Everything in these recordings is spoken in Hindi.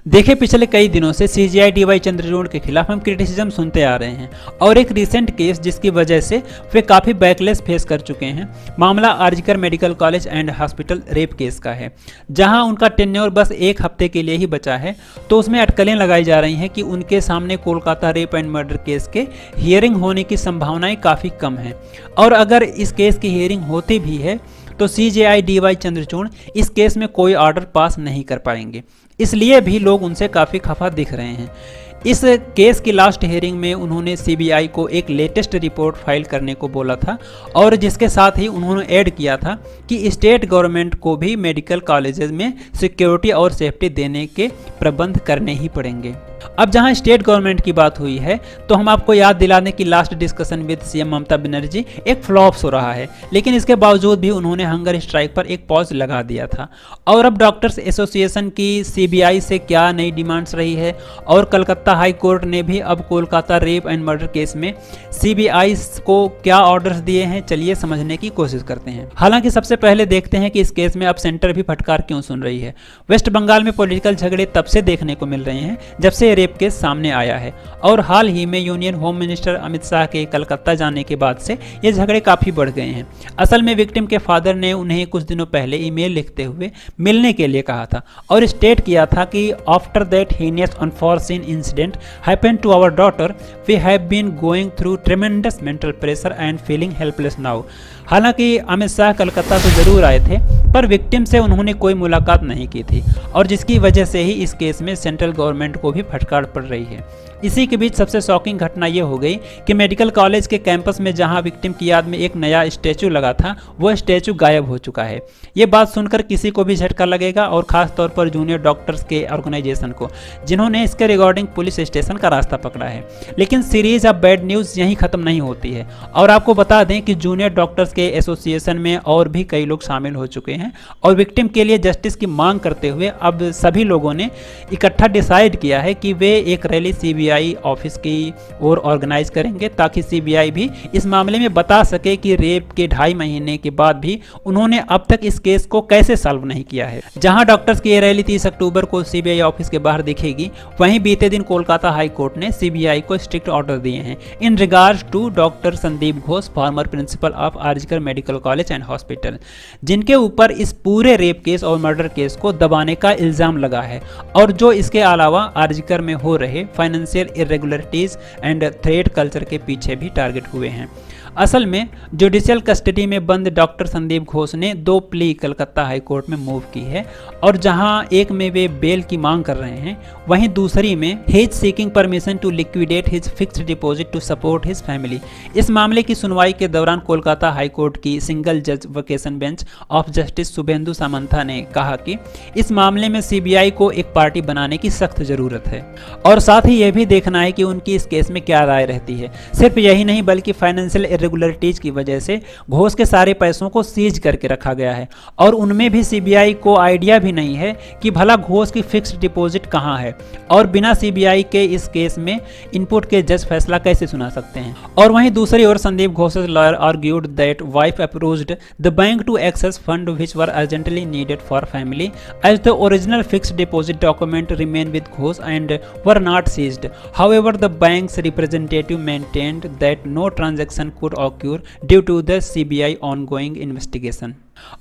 देखिए, पिछले कई दिनों से सीजीआई डीवाई चंद्रचूड़ के खिलाफ हम क्रिटिसिज्म सुनते आ रहे हैं और एक रिसेंट केस जिसकी वजह से वे काफ़ी बैकलेस फेस कर चुके हैं। मामला RG Kar medical college and hospital rape case का है, जहां उनका टेन्योर बस एक हफ्ते के लिए ही बचा है। तो उसमें अटकलें लगाई जा रही हैं कि उनके सामने Kolkata rape and murder case के हियरिंग होने की संभावनाएं काफ़ी कम हैं, और अगर इस केस की हियरिंग होती भी है तो सीजीआई डीवाई चंद्रचूड़ इस केस में कोई ऑर्डर पास नहीं कर पाएंगे। इसलिए भी लोग उनसे काफ़ी खफा दिख रहे हैं। इस केस की लास्ट हियरिंग में उन्होंने सीबीआई को एक लेटेस्ट रिपोर्ट फाइल करने को बोला था, और जिसके साथ ही उन्होंने ऐड किया था कि स्टेट गवर्नमेंट को भी मेडिकल कॉलेजेस में सिक्योरिटी और सेफ्टी देने के प्रबंध करने ही पड़ेंगे। अब जहां स्टेट गवर्नमेंट की बात हुई है तो हम आपको याद दिला दें कि last discussion with CM Mamata Banerjee एक फ्लॉप्स हो रहा है, लेकिन इसके बावजूद भी उन्होंने हंगर स्ट्राइक पर एक पॉज लगा दिया था। और अब डॉक्टर्स एसोसिएशन की सीबीआई से क्या नई डिमांड्स रही है, और कलकत्ता हाई कोर्ट ने भी अब Kolkata rape and murder case में सीबीआई को क्या ऑर्डर्स दिए हैं, चलिए समझने की कोशिश करते हैं। हालांकि सबसे पहले देखते हैं कि इस केस में अब सेंटर भी फटकार क्यों सुन रही है। वेस्ट बंगाल में पॉलिटिकल झगड़े तब से देखने को मिल रहे हैं जब से रेप केस सामने आया है, और हाल ही में union home minister Amit Shah के कलकत्ता जाने के बाद से ये झगड़े काफी बढ़ गए हैं। असल में विक्टिम के फादर ने उन्हें कुछ दिनों पहले ईमेल लिखते हुए मिलने के लिए कहा था और स्टेट किया था कि after that heinous unforeseen incident happened to our daughter, we have been going through tremendous mental pressure and feeling helpless now. हालांकि अमित शाह कलकत्ता तो जरूर आए थे, पर विक्टिम से उन्होंने कोई मुलाकात नहीं की थी, और जिसकी वजह से ही इस केस में सेंट्रल गवर्नमेंट को भी फटकार पड़ रही है। इसी के बीच सबसे शॉकिंग घटना यह हो गई कि मेडिकल कॉलेज के कैंपस में जहां विक्टिम की याद में एक नया स्टैचू लगा था, वह स्टैचू गायब हो चुका है। ये बात सुनकर किसी को भी झटका लगेगा, और खास तौर पर जूनियर डॉक्टर्स के ऑर्गेनाइजेशन को, जिन्होंने इसके रिगार्डिंग पुलिस स्टेशन का रास्ता पकड़ा है। लेकिन सीरीज ऑफ बैड न्यूज़ यहीं खत्म नहीं होती है, और आपको बता दें कि जूनियर डॉक्टर्स के एसोसिएशन में और भी कई लोग शामिल हो चुके हैं, और विक्टिम के लिए जस्टिस की मांग करते हुए अब सभी लोगों ने इकट्ठा डिसाइड किया है कि वे एक रैली सीबीआई ऑफिस की ओर ऑर्गेनाइज करेंगे, ताकि सीबीआई भी इस मामले में बता सके कि रेप के 2.5 महीने के बाद भी उन्होंने अब तक इस केस को कैसे सॉल्व नहीं किया है। जहां डॉक्टर्स की ये रैली 30 अक्टूबर को सीबीआई ऑफिस के बाहर दिखेगी, वहीं बीते दिन कोलकाता हाई कोर्ट ने सीबीआई को स्ट्रिक्ट ऑर्डर दिए हैं in regards to doctor Sandeep Ghosh, farmer principle of RG Kar medical college and hospital, जिनके ऊपर इस पूरे रेप केस और मर्डर केस को दबाने का इल्जाम लगा है, और जो इसके अलावा आरजीकर में हो रहे financial irregularities and threat culture के पीछे भी टारगेट हुए हैं। असल में जुडिशियल कस्टडी में बंद डॉक्टर संदीप घोष ने 2 प्ली कलकत्ता हाई कोर्ट में मूव की है, और जहां एक में वे बेल की मांग कर रहे हैं, वहीं दूसरी में he is seeking permission to liquidate his fixed deposit to support his family. इस मामले की सुनवाई के दौरान कोलकाता हाई कोर्ट की सिंगल जज vacation bench of justice Shubhendu Samanta ने कहा कि इस मामले में सीबीआई को एक पार्टी बनाने की सख्त जरूरत है, और साथ ही यह भी देखना है कि उनकी इस केस में क्या राय रहती है। सिर्फ यही नहीं, बल्कि फाइनेंशियल इरेगुलरिटीज की वजह से घोष के सारे पैसों को सीज करके रखा गया है, और उनमें भी सीबीआई को आइडिया भी नहीं है कि भला घोष की फिक्स्ड डिपॉजिट कहां है, और बिना सीबीआई के इस केस में इनपुट के जज फैसला कैसे सुना सकते हैं। और वहीं दूसरी ओर Sandeep Ghosh's lawyer argued that wife approached the bank to access fund which were urgently needed for family as the original fixed deposit document remain with Ghosh and were not seized. However the bank's representative maintained that no transaction could occur due to the CBI ongoing investigation.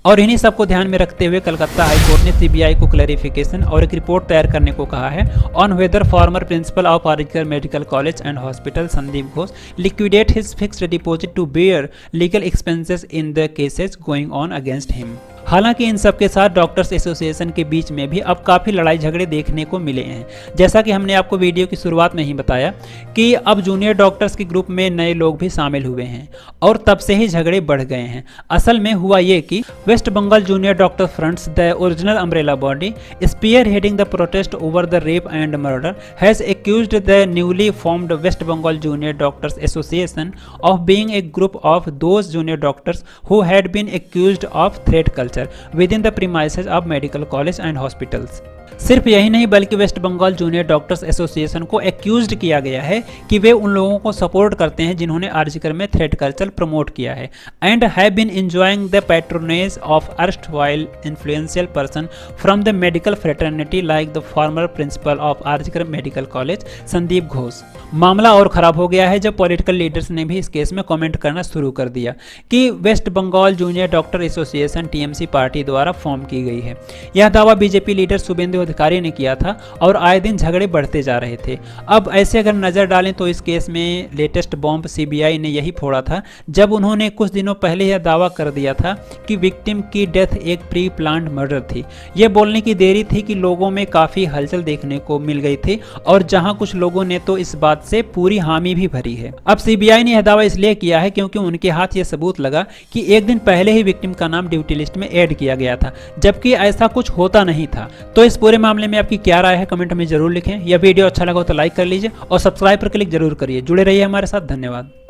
और इन्हीं सबको ध्यान में रखते हुए कलकत्ता हाई कोर्ट ने सीबीआई को क्लैरिफिकेशन और एक रिपोर्ट तैयार करने को कहा है on whether farmer principle of RG Kar medical college and hospital Sandeep Ghosh liquidate his fixed deposit to bear legal expenses in the cases going on against him. हालांकि इन सब के साथ डॉक्टर्स एसोसिएशन के बीच में भी अब काफ़ी लड़ाई झगड़े देखने को मिले हैं। जैसा कि हमने आपको वीडियो की शुरुआत में ही बताया कि अब जूनियर डॉक्टर्स के ग्रुप में नए लोग भी शामिल हुए हैं, और तब से ही झगड़े बढ़ गए हैं। असल में हुआ ये कि west Bengal junior doctor fronts, the original umbrella body spearheading the protest over the rape and murder, has accused the newly formed west Bengal junior doctors association of being a group of those junior doctors who had been accused of threat culture within the premises of medical college and hospitals. सिर्फ यही नहीं बल्कि west Bengal junior doctors association को एक्यूज्ड किया गया है कि वे उन लोगों को सपोर्ट करते हैं जिन्होंने आर्जिकर में थ्रेड कल्चर प्रमोट किया है and have been enjoying the patronage of erstwhile influential person from the medical fraternity like the former principle of RG Kar medical college Sandeep Ghosh. मामला और खराब हो गया है जब पॉलिटिकल लीडर्स ने भी इस केस में कमेंट करना शुरू कर दिया कि west Bengal junior doctor association TMC party द्वारा फॉर्म की गई है। यह दावा बीजेपी लीडर शुभेंदु अधिकारी ने किया था और आए दिन झगड़े बढ़ते जा रहे थे। अब ऐसे अगर नजर डालें तो इस केस में लेटेस्ट बॉम्ब सीबीआई ने यही फोड़ा था जब उन्होंने कुछ दिनों पहले यह दावा कर दिया था कि विक्टिम की डेथ एक प्री प्लान्ड मर्डर थी। यह बोलने की देरी थी कि लोगों में काफी हलचल देखने को मिल गई थी और जहां कुछ लोगों ने तो इस बात से पूरी हामी भी भरी है। अब सीबीआई ने यह दावा इसलिए किया है क्योंकि उनके हाथ यह सबूत लगा कि एक दिन पहले ही विक्टिम का नाम ड्यूटी लिस्ट में ऐड किया गया था, जबकि ऐसा कुछ होता नहीं था। तो इस पूरे मामले में आपकी क्या राय है कमेंट में जरूर लिखें। यह वीडियो अच्छा लगा हो तो लाइक कर लीजिए और सब्सक्राइब पर क्लिक जरूर करिए। जुड़े रहिए हमारे साथ। धन्यवाद।